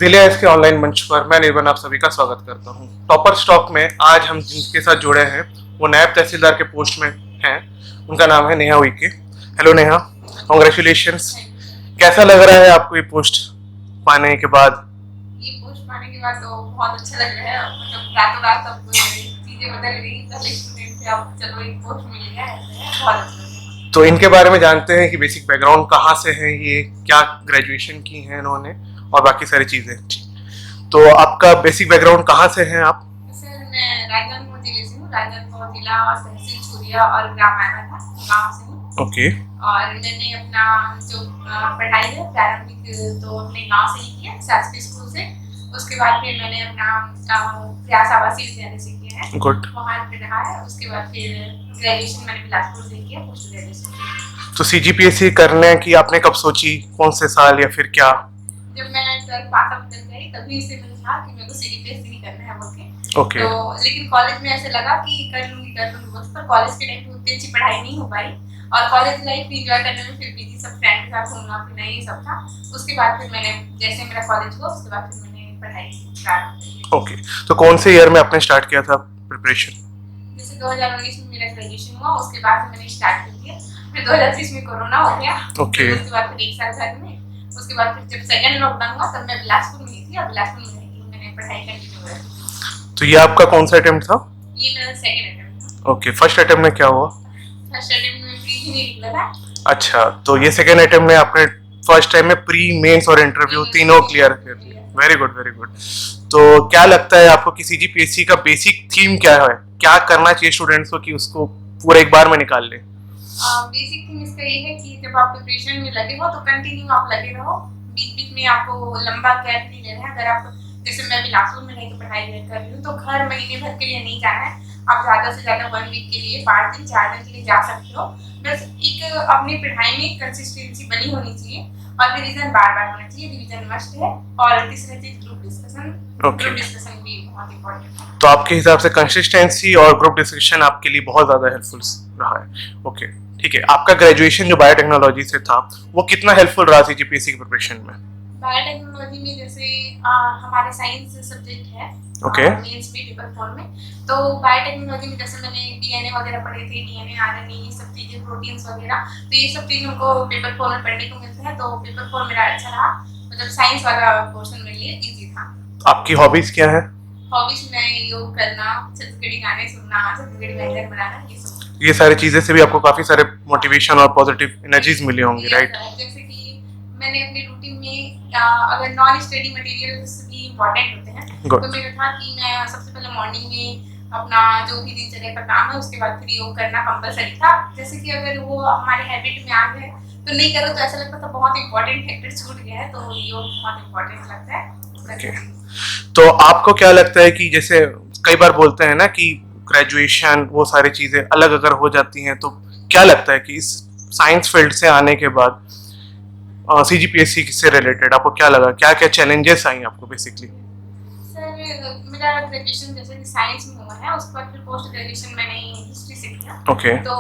दिल्ली इसके ऑनलाइन मंच पर मैं निर्बन आप सभी का स्वागत करता हूं। टॉपर स्टॉक में आज हम जिनके साथ जुड़े हैं वो नायब तहसीलदार के पोस्ट में हैं। उनका नाम है नेहा उइके। Hello Neha, congratulations. कैसा लग रहा है आपको ये पोस्ट पाने के बाद? ये पोस्ट पाने के बाद तो बहुत अच्छा लग रहा है। मतलब रातों रात अब चीजें बदल गई। पहले स्टूडेंट थे, अब चलो एक पोस्ट मिल गया है, बहुत अच्छा लग रहा है। तो इनके बारे में जानते हैं कि बेसिक बैकग्राउंड कहाँ से है, ये क्या ग्रेजुएशन की है इन्होंने और बाकी सारी चीज़ें। तो आपका बेसिक बैकग्राउंड कहाँ से है आप? सर मैं राजनांदगांव जिले से हूँ। राजनांदगांव जिला और तहसील छुरिया और ग्राम आना था, गाँव से हूँ। ओके। और मैंने अपना जो पढ़ाई है प्रारंभिक तो अपने गांव से ही किया, शासकीय स्कूल से। उसके बाद फिर मैंने अपना प्रयास आवासीय विद्यालय से किया है, गुड। वहाँ पे रहा है। उसके बाद फिर ग्रेजुएशन मैंने बिलासपुर से किया, पोस्ट ग्रेजुएशन। तो सीजीपीएससी करने की आपने कब सोची, कौन से साल या फिर क्या? जब मैं 12th पास आउट कर गई तभी से मैंने कहा कि मेरे को सीजीपीएससी ही करना है बोल के। ओके। तो लेकिन कॉलेज में ऐसे लगा कि कर लूंगी बोल, पर कॉलेज के टाइम पे उतनी अच्छी पढ़ाई नहीं हो पाई और कॉलेज लाइफ एंजॉय करने में फिर बिजी, सब फ्रेंड के साथ घूमना फिरना ये सब था। उसके बाद फिर मैंने जैसे मेरा कॉलेज हुआ उसके बाद फिर मैंने पढ़ाई स्टार्ट की। ओके, तो कौन से ईयर में आपने स्टार्ट किया था प्रिपरेशन? जैसे 2019 में मेरा ग्रेजुएशन हुआ, उसके बाद फिर मैंने स्टार्ट कर दिया। फिर 2030 में कोरोना हो गया। ओके। उसके बाद फिर एक साल घर में। उसके बाद फिर जब सेकंड लॉकडाउन हुआ तब मैं बिलासपुर में ही थी और बिलासपुर में रही, मैंने पढ़ाई कंटिन्यू करी। तो ये आपका कौन सा अटेम्प्ट था? ये मेरा सेकंड अटेम्प्ट था। ओके, फर्स्ट अटेम्प्ट में क्या हुआ? फर्स्ट अटेम्प्ट में प्री ही नहीं निकला था। अच्छा, तो ये सेकेंड अटेम्प्ट में आपने फर्स्ट टाइम में प्री, मेंस और इंटरव्यू तीनों क्लियर कर दिए। Very good, very good. तो क्या लगता है आपको कि सीजीपीएससी का बेसिक थीम क्या है, क्या करना चाहिए स्टूडेंट्स को कि उसको पूरे एक बार में निकाल ले? बेसिक थीम इसका ये है कि जब आप प्रिपरेशन में लगे हो तो कंटिन्यू आप लगे रहो। बीच बीच में आपको लंबा गैप नहीं लेना है। अगर आप जैसे मैं बिलासपुर में रह के पढ़ाई कर रही हूँ तो घर महीने भर के लिए नहीं जाना है। आप ज्यादा से ज्यादा 1 वीक के लिए, 5 दिन 4 दिन के लिए जा सकते हो। बस एक अपनी पढ़ाई में कंसिस्टेंसी बनी होनी चाहिए और रिवीजन बार बार होना चाहिए। रिवीजन मस्ट है। और तीसरा चीज ग्रुप डिस्कशन। ग्रुप डिस्कशन भी बहुत इंपॉर्टेंट है। तो आपके हिसाब से कंसिस्टेंसी और ग्रुप डिस्कशन आपके लिए बहुत ज्यादा हेल्पफुल रहा है। ओके, ठीक है। आपका ग्रेजुएशन जो बायोटेक्नोलॉजी से था वो कितना हेल्पफुल रहा सीजीपीएससी की प्रिपरेशन में? बायोटेक्नोलॉजी में जैसे हमारे साइंस सब्जेक्ट है, ओके। मेंस में पेपर 4 में। तो बायोटेक्नोलॉजी में जैसे मैंने डीएनए वगैरह पढ़े थे, डीएनए आरएनए ये सब चीजें, प्रोटीन्स वगैरह, तो ये सब चीजें हमको पेपर 4 में पढ़ने को मिलता है। तो पेपर 4 मेरा अच्छा रहा, मतलब साइंस वाला पोर्शन मेरे लिए इजी था। आपकी हॉबीज क्या है? हॉबीज में योग करना, छत्तीसगढ़ी गाने सुनना, छत्तीसगढ़ी व्यंजन बनाना, ये सब। ये सारी चीजें से भी आपको काफी सारे मोटिवेशन और पॉजिटिव एनर्जीज मिली होंगी, राइट? जैसे कि मैंने अपने रूटीन में अगर नॉन स्टडी मटेरियल्स भी इम्पोर्टेंट होते हैं तो मेरा था कि मैं सबसे पहले मॉर्निंग में अपना जो भी दिनचर्या का काम है उसके बाद फिर योग करना कंपलसरी था। जैसे कि अगर वो हमारे हैबिट में आ गए तो नहीं करो तो ऐसा लगता था बहुत इंपॉर्टेंट फैक्टर छूट गया है। तो योग बहुत इंपॉर्टेंट लगता है। तो आपको क्या लगता है कि जैसे कई बार बोलते हैं ना कि ग्रेजुएशन वो सारी चीजें अलग अगर हो जाती हैं, तो क्या लगता है कि इस साइंस फील्ड से आने के बाद सीजीपीएससी से रिलेटेड आपको क्या लगा, क्या क्या चैलेंजेस आई आपको बेसिकली? सर मेरा ग्रेजुएशन जैसे कि साइंस में हुआ है, उसके बाद फिर पोस्ट ग्रेजुएशन मैंने हिस्ट्री से किया। ओके। तो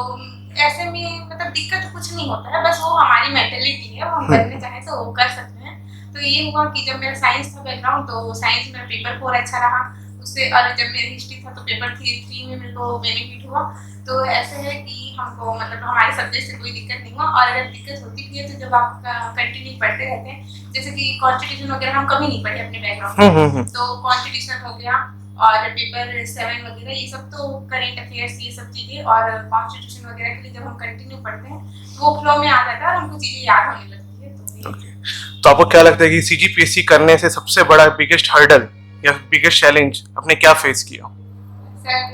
ऐसे में मतलब दिक्कत कुछ नहीं होता है, बस वो हमारी मेंटेलिटी है, वो हम करने चाहें तो वो कर सकते हैं। तो ये हुआ कि जब मेरा साइंस था बैकग्राउंड तो साइंस में पेपर 4 अच्छा रहा उससे, और जब मेरी हिस्ट्री था तो पेपर 3 में मेरे को बेनिफिट हुआ। तो ऐसे है कि हमको मतलब हमारे सब्जेक्ट से कोई दिक्कत नहीं हुआ। और अगर दिक्कत होती भी है तो जब आप कंटिन्यू पढ़ते रहते हैं, जैसे कि कॉन्स्टिट्यूशन वगैरह हम कभी नहीं पढ़े अपने बैकग्राउंड में, तो कॉन्स्टिट्यूशन हो गया और पेपर 7 वगैरह ये सब तो करेंट अफेयर्स ये सब चीजें, और कॉन्स्टिट्यूशन वगैरह के लिए जब हम कंटिन्यू पढ़ते हैं वो फ्लो में आ जाता है और हमको चीजें याद होने लगती है। तो आपको क्या लगता है कि सीजीपीएससी करने से सबसे बड़ा बिगेस्ट हर्डल या बिगेस्ट चैलेंज आपने क्या फेस किया?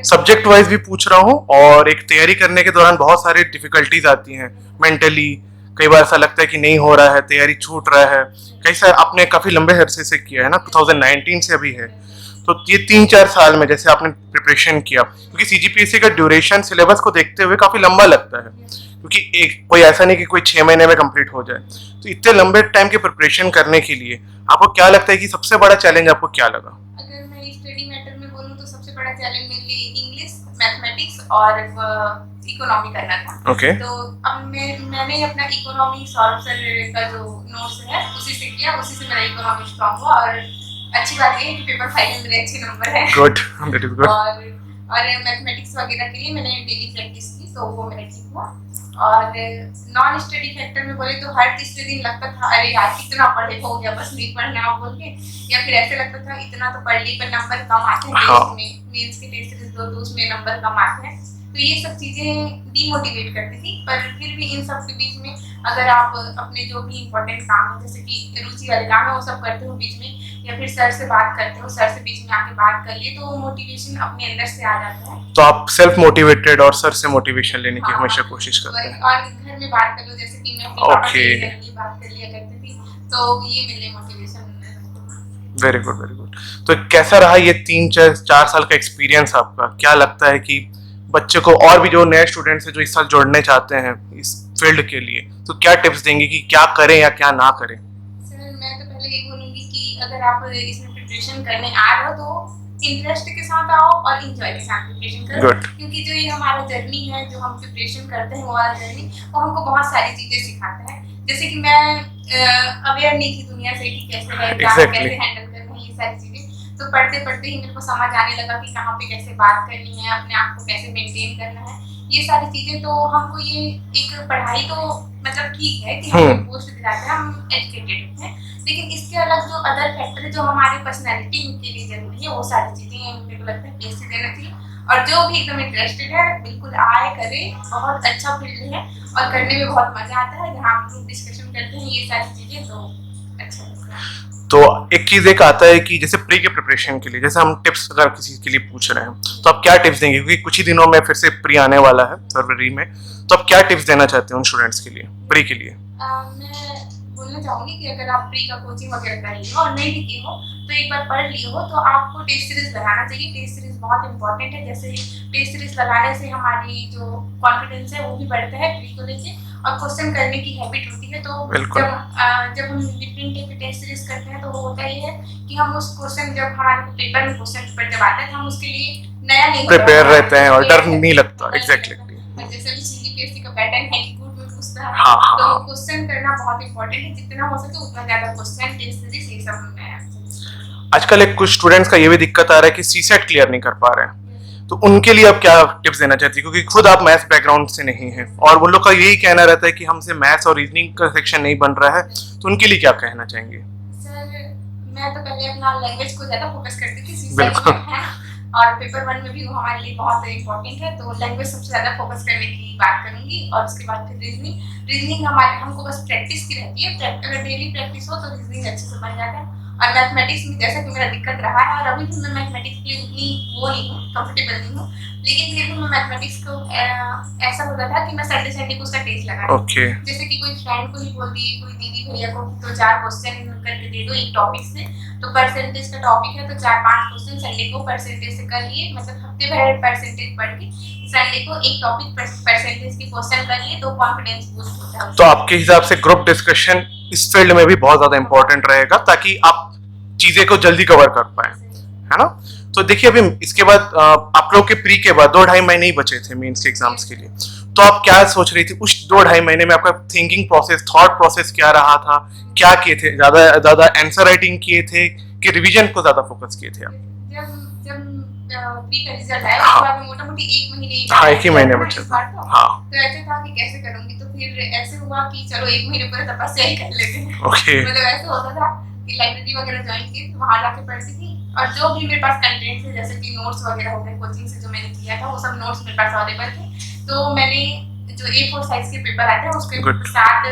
सब्जेक्ट वाइज भी पूछ रहा हूँ, और एक तैयारी करने के दौरान बहुत सारी डिफिकल्टीज आती हैं मेंटली। कई बार ऐसा लगता है कि नहीं हो रहा है, तैयारी छूट रहा है। कई सारे आपने काफी लंबे अरसे से किया है ना, 2019 से अभी है, तो ये 3-4 साल में जैसे आपने प्रिपरेशन किया, क्योंकि सीजीपीएससी का ड्यूरेशन सिलेबस को देखते हुए काफी लंबा लगता है, क्योंकि एक कोई ऐसा नहीं कि कोई 6 महीने में कंप्लीट हो जाए। तो इतने लंबे टाइम की प्रिपरेशन करने के लिए आपको क्या लगता है कि सबसे बड़ा चैलेंज आपको क्या लगा? अगर मैं स्टडी मैटर में बोलूँ तो सबसे बड़ा चैलेंज मेनली इंग्लिश, मैथमेटिक्स और इकोनॉमी करना था। ओके। तो अब मैंने अपना इकोनॉमी सौरभ सर का जो नोट्स है उसी से किया, उसी से मेरा इकोनॉमी स्ट्रॉन्ग हुआ। और अच्छी बात ये है कि पेपर 5 में मेरे अच्छे नंबर है। Good, that is good. और मैथमेटिक्स वगैरह के लिए मैंने डेली प्रैक्टिस की, तो वो मेरा ठीक हुआ। और नॉन स्टडी फैक्टर में बोले तो हर तीसरे दिन लगता था अरे यार कितना पढ़े, हो गया बस नहीं पढ़ना बोल के, या फिर ऐसे लगता था इतना तो पढ़ ली पर नंबर कम आते हैं। हाँ। मेंस के टेस्ट सीरीज दो उसमें नंबर कम आते हैं, तो ये सब चीजें डीमोटिवेट करती थी। पर फिर भी इन सब के बीच में अगर आप अपने जो भी इम्पोर्टेंट काम है, जैसे कि रुचि वाले काम है, वो सब करते हो बीच में, या फिर सर से बात करते हो, सर से बीच में आके बात कर लिए, तो मोटिवेशन अपने अंदर से आ जाता है। तो आप सेल्फ मोटिवेटेड और सर से मोटिवेशन लेने की हमेशा कोशिश करते हैं। और घर में बात कर लो, जैसे कि मैं अपने पापा से बात कर लिया करती थी, तो ये मेरे लिए motivation. Very good, very good. तो कैसा रहा ये 3-4 साल का एक्सपीरियंस आपका? क्या लगता है कि बच्चे को और भी जो नए स्टूडेंट्स हैं जो इस साल जुड़ने चाहते हैं इस फील्ड के लिए, तो क्या टिप्स देंगे कि क्या करें या क्या ना करें? सर मैं तो पहले ये बोलूंगी कि अगर आप इसमें प्रिपरेशन करने आ रहे हो तो इंटरेस्ट के साथ आओ और इंजॉय के साथ प्रिपरेशन करो। क्योंकि जो ये हमारा जर्नी है, जो हम प्रिपरेशन करते हैं वो वाला जर्नी, वो हमको बहुत सारी चीजें सिखाता है। जैसे कि मैं अवेयर नहीं थी दुनिया से कि कैसे है, कैसे हैंडल करना है, ये सारी चीजें। तो पढ़ते पढ़ते ही मेरे को समझ आने लगा कि कहाँ पे कैसे बात करनी है, अपने आप को कैसे मेंटेन करना है, ये सारी चीजें। तो हमको ये एक पढ़ाई तो मतलब ठीक है कि हम पोस्ट दिलाते हैं, हम एजुकेटेड हैं, लेकिन इसके अलग जो अदर फैक्टर जो हमारी पर्सनैलिटी के लिए जरूरी है, वो सारी चीजें मेरे को लगता है पीएससी देना चाहिए। और जो भी एकदम इंटरेस्टेड है बिल्कुल आए, करे, बहुत अच्छा फील्ड है और करने में बहुत मजा आता है। जहाँ आप ग्रुप डिस्कशन करते हैं ये सारी चीजें, तो अच्छा लगता है। तो एक चीज एक आता है कि जैसे प्री के प्रिपरेशन के लिए, जैसे हम टिप्स अगर किसी के लिए पूछ रहे हैं, तो आप क्या टिप्स देंगे? क्योंकि कुछ ही दिनों में फिर से प्री आने वाला है फरवरी में, तो आप क्या टिप्स देना चाहते हैं उन स्टूडेंट्स के लिए प्री के लिए? मैं बोलना चाहूंगी कि अगर आप प्री का कोचिंग वगैरह कर लिए हो और नहीं भी की हो तो एक बार पढ़ लिए हो, तो आपको टेस्ट सीरीज लगाना चाहिए। टेस्ट सीरीज बहुत इंपॉर्टेंट है। जैसे टेस्ट सीरीज लगाने से हमारी जो कॉन्फिडेंस है वो भी बढ़ता है प्री को लेके, और क्वेश्चन करने की हैबिट होती है। तो जब हम डिफरेंट टाइप के टेस्ट सीरीज करते हैं तो वो होता ही है कि हम उस क्वेश्चन, जब हमारे पेपर में क्वेश्चन पेपर जब आता है तो हम उसके लिए नया नहीं प्रिपेयर रहते हैं और डर नहीं लगता। एग्जैक्टली। जैसे भी सीजीपीएससी का पैटर्न है कि गुड में पूछता है, हाँ, तो क्वेश्चन करना बहुत इंपॉर्टेंट है। जितना हो सके उतना ज्यादा क्वेश्चन टेस्ट सीरीज ये सब में। आजकल एक कुछ स्टूडेंट्स का ये भी दिक्कत आ रहा है कि सीसेट क्लियर नहीं कर पा रहे हैं, तो उनके लिए आप क्या टिप्स देना चाहती है? क्योंकि खुद आप मैथ्स बैकग्राउंड से नहीं है और वो लोग का यही कहना रहता है कि हमसे मैथ्स और रीजनिंग का सेक्शन नहीं बन रहा है, तो उनके लिए क्या कहना चाहेंगे? सर मैं तो पहले अपना लैंग्वेज को ज्यादा फोकस करती थी, बिल्कुल, और पेपर 1 में भी वो हमारे लिए बहुत इंपॉर्टेंट है, तो लैंग्वेज सबसे ज्यादा फोकस करने की बात करूंगी। और उसके बाद फिर रीजनिंग हमको बस प्रैक्टिस की रहती है। अगर डेली प्रैक्टिस हो तो रीजनिंग अच्छे से बन जाता है। और मैथमेटिक्स में जैसा कि मेरा दिक्कत रहा है, और अभी भी मैं मैथमेटिक्स के लिए उतनी वो नहीं हूँ, कंफर्टेबल नहीं हूँ, लेकिन फिर भी मैं मैथमेटिक्स को ऐसा होता था कि मैं संडे को उसका टेस्ट लगा okay. जैसे कि कोई फ्रेंड को ही बोल दिए, कोई दीदी भैया को तो 4 क्वेश्चन करके दे दो एक टॉपिक से, तो परसेंटेज का टॉपिक है तो 4-5 क्वेश्चन संडे को परसेंटेज से कर लिए, मतलब हफ्ते भर परसेंटेज पढ़ के संडे को एक टॉपिक परसेंटेज के क्वेश्चन कर लिए, तो कॉन्फिडेंस बूस्ट होता है। तो आपके हिसाब से ग्रुप डिस्कशन इस फील्ड में भी बहुत ज्यादा इंपॉर्टेंट रहेगा ताकि आप चीजें को जल्दी कवर कर पाए, है ना? तो देखिए अभी इसके बाद आप लोग के प्री के बाद 2-2.5 महीने ही बचे थे मेंस के एग्जाम्स के लिए, तो आप क्या सोच रही थी उस 2-2.5 महीने में? आपका थिंकिंग प्रोसेस, थॉट प्रोसेस क्या रहा था? क्या किए थे? ज्यादा आंसर राइटिंग किए थे कि रिवीजन को ज्यादा फोकस किए थे आप? जब प्री का रिजल्ट आया उसके बाद मोटा-मोटी 1 महीने, एक ही महीने बचे था। तो ऐसे था कि कैसे करूंगी, तो फिर ऐसे हुआ कि चलो 1 महीने पूरे तपस्या ही कर लेते हैं। मतलब ऐसे होता था कि लाइब्रेरी वगैरह ज्वाइन की, तो वहां जाके पढ़ती थी, और जो भी मेरे पास कंटेंट थे जैसे कि नोट्स वगैरह हो गए कोचिंग से जो मैंने किया था, वो सब नोट्स मेरे पास अवेलेबल थे। तो मैंने जो A4 साइज के पेपर आते हैं उसके साथ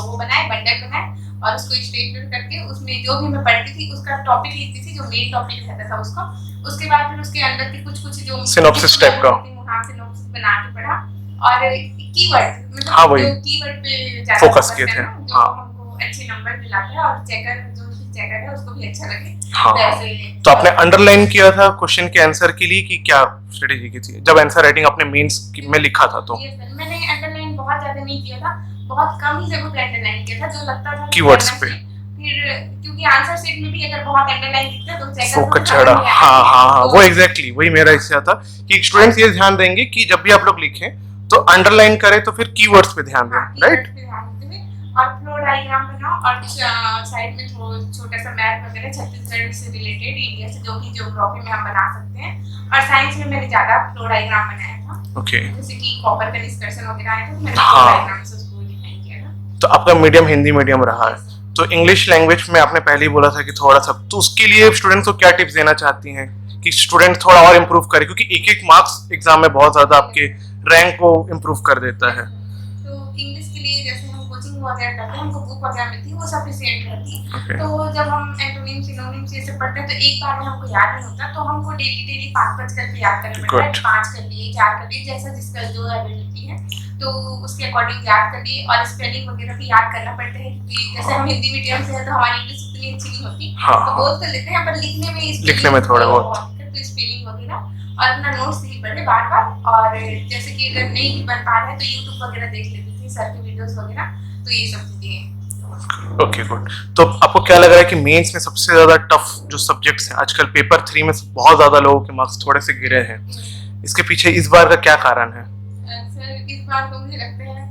वो बनाए, बंडल बनाए, और उसको स्टेपल करके उसमें जो भी मैं पढ़ती थी उसका टॉपिक लिखती थी, जो मेन टॉपिक रहता था उसका। उसके बाद फिर उसके अंदर के कुछ जो सिनॉप्सिस टाइप का, हां सिनॉप्सिस बना के पढ़ा, और कीवर्ड मतलब जो कीवर्ड पे ज्यादा फोकस किए थे, हां, हमको अच्छे नंबर दिलाते हैं, और चेकर है उसको भी अच्छा लगे। हाँ, तो आपने अंडरलाइन किया था क्वेश्चन के आंसर के लिए कि क्या स्ट्रेटेजी की थी जब आंसर राइटिंग आपने मेंस में लिखा था? तो मैंने अंडरलाइन बहुत ज्यादा नहीं किया था, बहुत कम ही जगह पे अंडरलाइन किया था, जो लगता था कीवर्ड्स पे, फिर क्योंकि आंसर शीट में भी अगर बहुत अंडरलाइन दिखता है तो चेक फोकस चढ़ा, हाँ हाँ हाँ, वो एग्जैक्टली वही मेरा इससे आता कि स्टूडेंट्स ये ध्यान देंगे कि जब भी आप लोग लिखें तो अंडरलाइन करें तो फिर कीवर्ड्स पे ध्यान दें, राइट। और फ्लो डायग्राम बनाओ और साइड में छोटा सा मैप वगैरह छत्तीसगढ़ से रिलेटेड, इंडिया से जो भी ज्योग्राफी में हम बना सकते हैं। और साइंस में मैंने ज्यादा फ्लो डायग्राम बनाया था, ओके। जैसे कि कॉपर का डिस्कशन वगैरह आया था तो मैंने फ्लो डायग्राम से उसको डिफाइन किया था। तो आपका मीडियम हिंदी मीडियम रहा है, तो इंग्लिश लैंग्वेज में आपने पहले ही बोला था कि थोड़ा सा, तो उसके लिए स्टूडेंट्स को क्या टिप्स देना चाहती हैं कि स्टूडेंट थोड़ा और इम्प्रूव करे, क्योंकि एक एक मार्क्स एग्जाम में बहुत ज्यादा आपके रैंक को इम्प्रूव कर देता है। तो इंग्लिश के लिए जैसे हम कोचिंग वगैरह करते हैं, हमको बुक वगैरह मिलती है, वो सफिशिएंट रहती है। Okay. तो जब हम एंटोनिम सिनोनिम से पढ़ते हैं तो एक बार में हमको याद नहीं होता, तो हमको डेली 5 करके याद करना पड़ता है। 5 कर लिए, 4 कर लिए, जैसा जिसका जो एबिलिटी है तो उसके अकॉर्डिंग याद कर लिए। और स्पेलिंग वगैरह भी याद करना पड़ता है, क्योंकि जैसे हम हिंदी मीडियम से है तो हमारी इंग्लिश उतनी अच्छी नहीं होती, तो बोल तो लेते हैं पर लिखने में थोड़ा बहुत तो स्पेलिंग वगैरह और अपना नोट्स नहीं पढ़े बार बार। और जैसे कि अगर नहीं बन पा रहा है तो यूट्यूब वगैरह देख लेती थी, सर के वीडियोस वगैरह, तो ये सब चीजें। Okay good. तो आपको क्या लग रहा है कि मेंस में सबसे ज्यादा टफ जो सब्जेक्ट्स हैं आजकल, पेपर 3 में बहुत ज्यादा लोगों के मार्क्स थोड़े से गिरे हैं, इसके पीछे इस बार का क्या कारण है? सर इस बार तो मुझे लगता है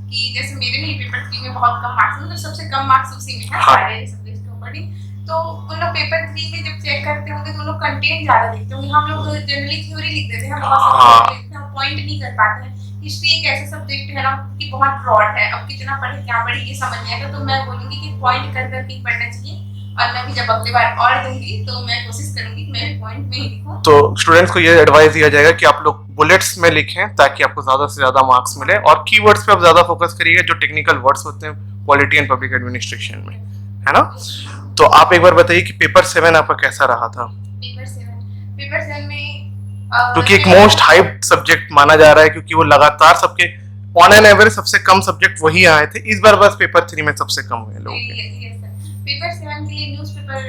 कि जैसे मेरे में पेपर 3 में बहुत कम मार्क्स, मतलब सबसे कम मार्क्स उसी में है सारे सब्जेक्ट के ऊपर। तो उन लोग पेपर 3 में जब चेक करते होंगे तो उन लोग कंटेंट ज्यादा देखते होंगे। हम लोग जनरली थ्योरी लिख देते हैं, बहुत सारे लिखते हैं, पॉइंट नहीं कर पाते हैं। हिस्ट्री एक ऐसा सब्जेक्ट है ना कि बहुत ब्रॉड है, अब कितना पढ़े क्या पढ़े ये समझ नहीं आएगा, तो मैं बोलूंगी कि पॉइंट कर करके पढ़ना चाहिए। और मैं भी जब अगली बार और दूंगी तो मैं कोशिश करूंगी कि मैं पॉइंट में ही लिखूं। तो स्टूडेंट्स को ये एडवाइस दिया जाएगा कि आप लोग बुलेट्स में लिखें ताकि आपको ज्यादा से ज्यादा मार्क्स मिले, और कीवर्ड्स पे आप ज्यादा फोकस करिएगा, जो टेक्निकल वर्ड्स होते हैं पॉलिटी एंड पब्लिक एडमिनिस्ट्रेशन में, है ना। तो आप एक बार बताइए कि पेपर 7 आपका कैसा रहा था? पेपर 7 में क्योंकि एक मोस्ट हाइप्ड सब्जेक्ट माना जा रहा है, क्योंकि वो लगातार सबके ऑन एन एवरेज सबसे कम सब्जेक्ट वही आए थे, इस बार बस पेपर 3 में सबसे कम हुए लोगों के। पेपर 7 के लिए न्यूज़पेपर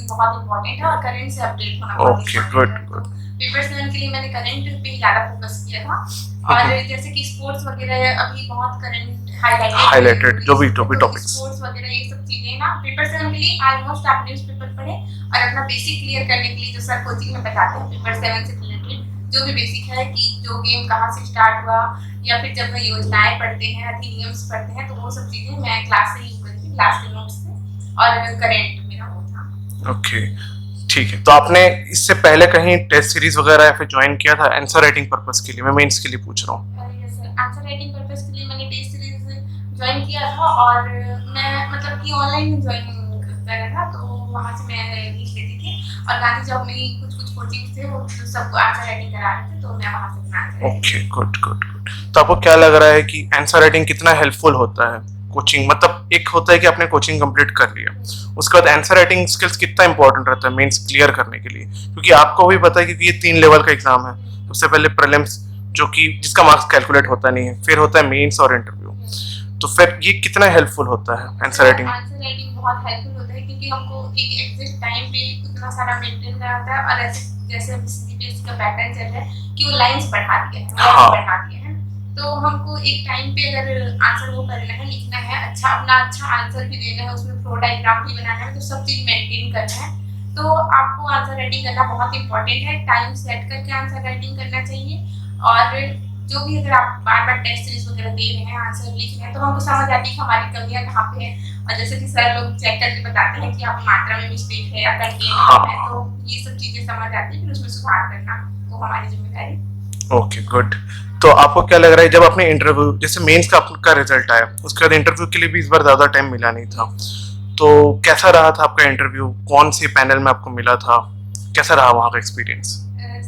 बहुत इंपॉर्टेंट है और करंट से अपडेट होना बहुत ओके गुड गुड। पेपर 7 के लिए मैंने करंट पे ज्यादा फोकस किया था। और जैसे कि स्पोर्ट्स वगैरह अभी बहुत करंट हाइलाइटेड जो भी टॉपिक्स, स्पोर्ट्स वगैरह ये सब चीजें ना पेपर 7 के लिए ऑलमोस्ट आप न्यूज़पेपर पढ़े और अपना बेसिक क्लियर करने के लिए जो सर कोचिंग में बताते हैं पेपर 7 से रिलेटेड जो भी बेसिक है कि जो गेम कहाँ से स्टार्ट हुआ, या फिर जब हम योजनाएं पढ़ते हैं, अधिनियम पढ़ते हैं, तो वो सब चीजें मैं क्लास से ही पढ़ती थी, क्लास के नोट्स से, और करंट मेरा वो था। ओके ठीक है। तो आपने इससे पहले कहीं टेस्ट सीरीज वगैरह या फिर ज्वाइन किया था आंसर राइटिंग पर्पस के लिए? मैं मेंस के लिए पूछ रहा हूँ। Yes sir, answer writing purpose के लिए मैंने टेस्ट सीरीज ज्वाइन किया था, और मैं मतलब कि ऑनलाइन ज्वाइन करा था, तो वहाँ से मैं लिख लेती थी। और गांधी जॉब में ही कुछ कोचिंग थे वो सबको आंसर राइटिंग करा रहे थे, तो मैं वहाँ से बना। Okay good good good. तो आपको क्या लग रहा है कि आंसर राइटिंग कितना हेल्पफुल होता है कोचिंग? मतलब एक होता है कि आपने कोचिंग कंप्लीट कर लिया, उसके बाद आंसर राइटिंग स्किल्स कितना इंपॉर्टेंट रहता है मेंस क्लियर करने के लिए? क्योंकि आपको भी पता है कि ये 3 लेवल का एग्जाम है। सबसे पहले प्रीलिम्स जो कि जिसका मार्क्स कैलकुलेट होता नहीं है, फिर होता है मेंस और इंटरव्यू। तो फिर ये कितना हेल्पफुल होता है आंसर राइटिंग? आंसर राइटिंग बहुत हेल्पफुल होता है, क्योंकि हमको एक एग्जैक्ट टाइम पे उतना सारा मेंटेन करना होता है। और ऐसे जैसे सीबीएसई का पैटर्न चल रहा है कि वो लाइंस बढ़ा दिए हैं, बढ़ा दिए हैं, तो हमको एक टाइम पे अगर आंसर वो करना है, लिखना है, अपना अच्छा आंसर भी देना है, उसमें फ्लो डायग्राम भी बनाना है, तो सब चीज मेंटेन करना है। तो आपको आंसर राइटिंग करना बहुत इंपॉर्टेंट है, टाइम सेट करके आंसर राइटिंग करना चाहिए। और जो भी अगर आप बार बार टेस्ट सीरीज वगैरह दे रहे हैं, आंसर लिख रहे हैं, तो हमको समझ आती है कि हमारी कमियां कहाँ पे है। और जैसे कि सर लोग चेक करके बताते हैं कि आप मात्रा में मिस्टेक है या कंटेंट है, तो ये सब चीजें समझ आती है, फिर उसमें सुधार करना वो हमारी जिम्मेदारी। Okay good. तो आपको क्या लग रहा है जब आपने इंटरव्यू, जैसे मेंस का आपका रिजल्ट आया, उसके बाद इंटरव्यू के लिए भी इस बार ज्यादा टाइम मिला नहीं था, तो कैसा रहा था आपका इंटरव्यू? कौन से पैनल में आपको मिला था? कैसा रहा वहाँ का एक्सपीरियंस?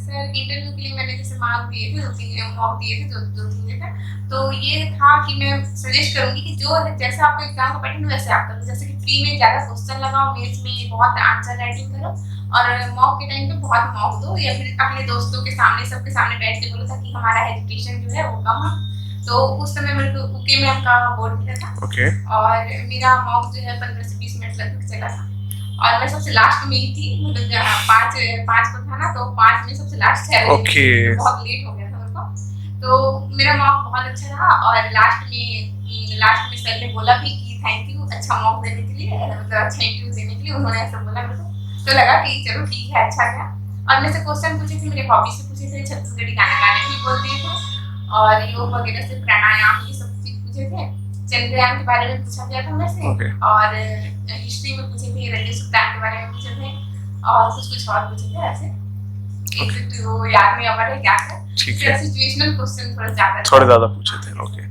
सर इंटरव्यू के लिए मैंने जैसे मार्क दिए थे, मॉक दिए थे, दो 3 जगह, तो ये था कि मैं सजेस्ट करूंगी कि जो जैसे आपका एग्जाम का पैटर्न वैसे आप करो। जैसे कि फ्री में ज्यादा क्वेश्चन लगाओ, मेंस में बहुत आंसर राइटिंग करो, और मॉक के टाइम पे बहुत मॉक दो, या फिर अपने दोस्तों के सामने सबके सामने बैठ के बोलो, ताकि हमारा हेजिटेशन जो है वो कम हो। तो उस समय मेरे को ओके में आपका बोर्ड मिला था, और मेरा मॉक जो है 15 से 20 मिनट लगभग चला था, और मैं सबसे लास्ट में ही थी, मतलब 5 को था ना, तो 5 में सबसे लास्ट है, बहुत लेट हो गया था उनको। तो मेरा मॉक बहुत अच्छा रहा और लास्ट में सर ने बोला भी कि थैंक यू अच्छा मॉक देने के लिए, मतलब अच्छा इंटरव्यू देने के लिए, उन्होंने ऐसा बोला मेरे को। तो लगा कि चलो ठीक है, अच्छा गया। और मेरे से क्वेश्चन पूछे थे, मेरे हॉबी से पूछे थे, छत्तीसगढ़ी गाने गाने भी बोल दिए थे और योग वगैरह से, प्राणायाम ये सब चीज पूछे थे। चंद्रयान के बारे में पूछा गया था मेरे से और हिस्ट्री में पूछे थे, रंजीत सुल्तान के बारे में पूछे थे और कुछ और पूछे थे ऐसे। एक वो याद नहीं आ रहा है क्या था। ठीक है, सिचुएशनल क्वेश्चन थोड़े ज्यादा पूछे थे। ओके,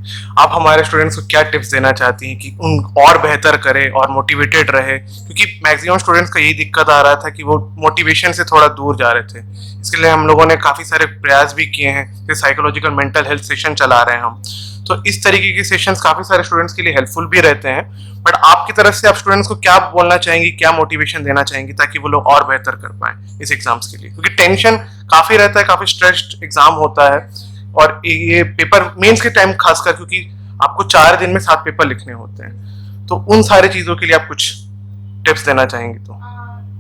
आप हमारे स्टूडेंट्स को क्या टिप्स देना चाहती हैं कि उन और बेहतर करे और मोटिवेटेड रहे, क्योंकि मैक्सिमम स्टूडेंट्स का यही दिक्कत आ रहा था कि वो मोटिवेशन से थोड़ा दूर जा रहे थे। इसके लिए हम लोगों ने काफ़ी सारे प्रयास भी किए हैं, जैसे साइकोलॉजिकल मेंटल हेल्थ सेशन चला रहे हैं हम। तो इस तरीके के सेशंस काफ़ी सारे स्टूडेंट्स के लिए हेल्पफुल भी रहते हैं। बट आपकी तरफ से आप स्टूडेंट्स को क्या बोलना चाहेंगी, क्या मोटिवेशन देना चाहेंगी ताकि वो लोग और बेहतर कर पाए इस एग्जाम्स के लिए, क्योंकि टेंशन काफ़ी रहता है, काफ़ी स्ट्रेस्ड एग्जाम होता है और ये पेपर मेंस के टाइम खासकर, क्योंकि आपको 4 दिन में 7 पेपर लिखने होते हैं। तो उन सारी चीज़ों के लिए आप कुछ टिप्स देना चाहेंगी तो?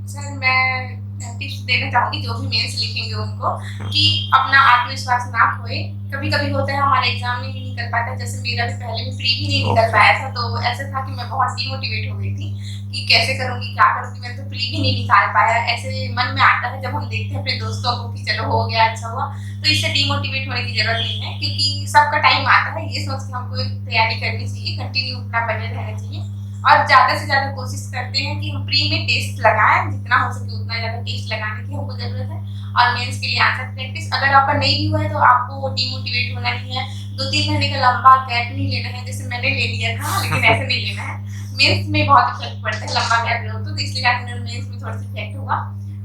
सर मैं टिप्स देना चाहूंगी जो भी मेंस लिखेंगे उनको, कि अपना आत्मविश्वास ना खोए। कभी कभी होता है हमारे एग्जाम में भी नहीं कर पाता, जैसे मेरा भी पहले में प्री भी नहीं निकल पाया था, तो ऐसा था कि मैं बहुत डिमोटिवेट हो गई थी कि कैसे करूंगी, क्या करूंगी, मैं तो प्री भी नहीं निकाल पाया। ऐसे मन में आता है जब हम देखते हैं अपने दोस्तों को कि चलो हो गया, अच्छा हुआ। तो इससे डिमोटिवेट होने की जरूरत नहीं है, क्योंकि सबका टाइम आता है, ये सोच के हमको तैयारी करनी चाहिए, कंटिन्यू अपना बने रहना चाहिए और ज्यादा से ज्यादा कोशिश करते हैं कि हम प्री में टेस्ट लगाएं, जितना हो सके उतना ज्यादा टेस्ट लगाने की हमको जरूरत है। और मेंस के लिए आंसर प्रैक्टिस अगर आपका नहीं भी हुआ है तो आपको डिमोटिवेट होना नहीं है, 2-3 महीने का लंबा गैप नहीं लेना है, जैसे मैंने ले लिया था, लेकिन ऐसे नहीं लेना है। मेंस में बहुत इफेक्ट पड़ता है लंबा गैप लो तो इसलिए मेंस में थोड़ा सा इफेक्ट होगा।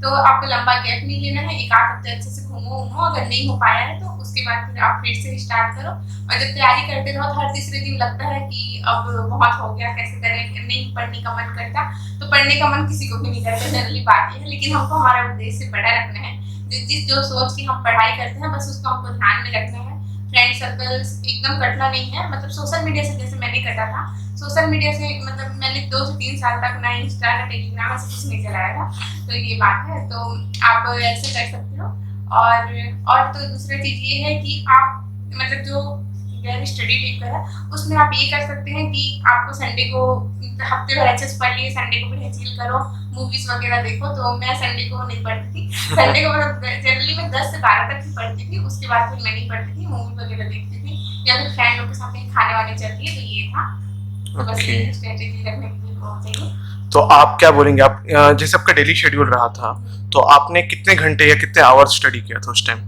तो आपको लंबा गैप नहीं लेना है, 1-8 हफ्ते अच्छे से घूमो, अगर नहीं हो पाया है तो उसके बाद फिर आप फिर से स्टार्ट करो। और जब तैयारी करते रहो तो हर तीसरे दिन लगता है कि अब बहुत हो गया, कैसे करें, नहीं पढ़ने का मन करता। तो पढ़ने का मन किसी को भी नहीं करता, जनरली बात ये है, लेकिन हमको हमारा उद्देश्य बड़ा रखना है। जिस जो सोच की हम पढ़ाई करते हैं बस उसको हमको ध्यान में रखना है। फ्रेंड सर्कल्स एकदम कटना नहीं है, मतलब सोशल मीडिया से जैसे मैंने कटा था, सोशल मीडिया से मतलब मैंने 2 से 3 साल तक ना इंस्टा ना टेलीग्राम ऐसे कुछ नहीं चलाया था, तो ये बात है। तो आप ऐसे कर सकते हो। और तो दूसरी चीज ये है कि आप मतलब जो गैर स्टडी पेपर है उसमें आप ये कर सकते हैं कि आपको संडे को हफ्ते भर अच्छे से पढ़ लिए, संडे को भी चिल करो, मूवीज वगैरह देखो। तो मैं संडे को नहीं पढ़ती थी, संडे को मतलब जनरली मैं 10 से 12 तक ही पढ़ती थी, उसके बाद फिर मैं नहीं पढ़ती थी, मूवी वगैरह देखती थी या फिर फ्रेंड लोग के साथ कहीं खाने वाने चलती है। तो ये था, तो बस ये स्ट्रेटेजी रखने के लिए बहुत चाहिए। तो आप क्या बोलेंगे, आप जैसे आपका डेली शेड्यूल रहा था तो आपने कितने घंटे या कितने आवर्स स्टडी किया था उस टाइम?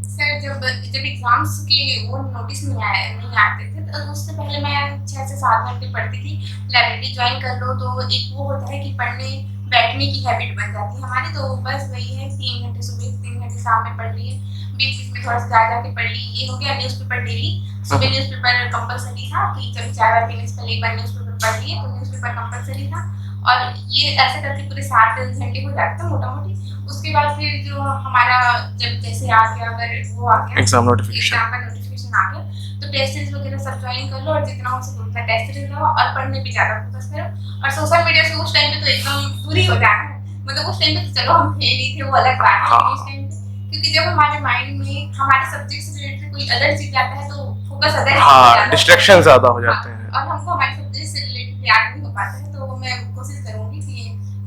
सर जब एग्जाम्स के वो नोटिस नहीं आते थे तो उससे पहले मैं 6 से 7 घंटे पढ़ती थी। लाइब्रेरी ज्वाइन कर लो तो एक वो होता है कि पढ़ने बैठने की हैबिट बन जाती है हमारी, तो बस वही है 3 घंटे सुबह 3 घंटे शाम में पढ़ लिए, बीच बीच में थोड़ा सा जाके पढ़ ली। ये हो गया न्यूज़पेपर डेली, सुबह न्यूज़पेपर कंपलसरी था कि जब चाय वाय पीने से पहले एक बार न्यूज़पेपर पढ़ लिए, तो न्यूज़पेपर कंपलसरी था। और ये ऐसे करके पूरे 7 घंटे हो जाते थे मोटा मोटी। उसके बाद फिर जो हमारा जब जैसे आ गया, अगर वो आ गया एग्जाम का नोटिफिकेशन आ गया, तो टेस्ट सीरीज वगैरह सब ज्वाइन कर लो और जितना हो सके उतना टेस्ट सीरीज लो और पढ़ने पे ज्यादा फोकस करो। और सोशल मीडिया से उस टाइम पे तो एकदम दूरी हो जाना है, मतलब उस टाइम पे तो चलो हम थे नहीं थे वो अलग बात है, उस टाइम पे क्योंकि जब हमारे माइंड में हमारे सब्जेक्ट से रिलेटेड कोई अदर चीज आता है तो फोकस अदर डिस्ट्रैक्शन ज्यादा हो जाते हैं और हमको हमारे सब्जेक्ट से रिलेटेड याद नहीं हो पाता है। तो मैं कोशिश करूंगी कि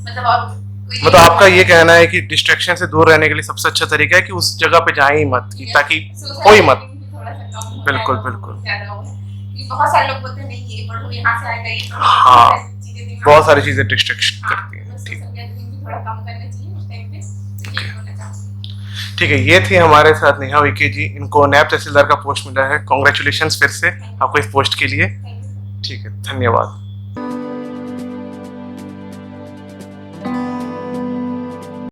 मतलब आपका ये कहना है कि डिस्ट्रैक्शन से दूर रहने के लिए सबसे अच्छा तरीका है कि उस जगह पे जाए ही मत, कि ताकि कोई मत। बिल्कुल बिल्कुल, बहुत सारे लोग बोलते हैं नहीं ये पढ़ो यहाँ से आएगा ये, हाँ बहुत सारी चीजें डिस्ट्रैक्शन करती हैं। थोड़ा कम करना चाहिए उस टाइम पे। ठीक है, ये थी हमारे साथ नेहा उइके जी, इनको नैब तहसीलदार का पोस्ट मिला है। कॉन्ग्रेचुलेशंस फिर से आपको इस पोस्ट के लिए। ठीक है, धन्यवाद।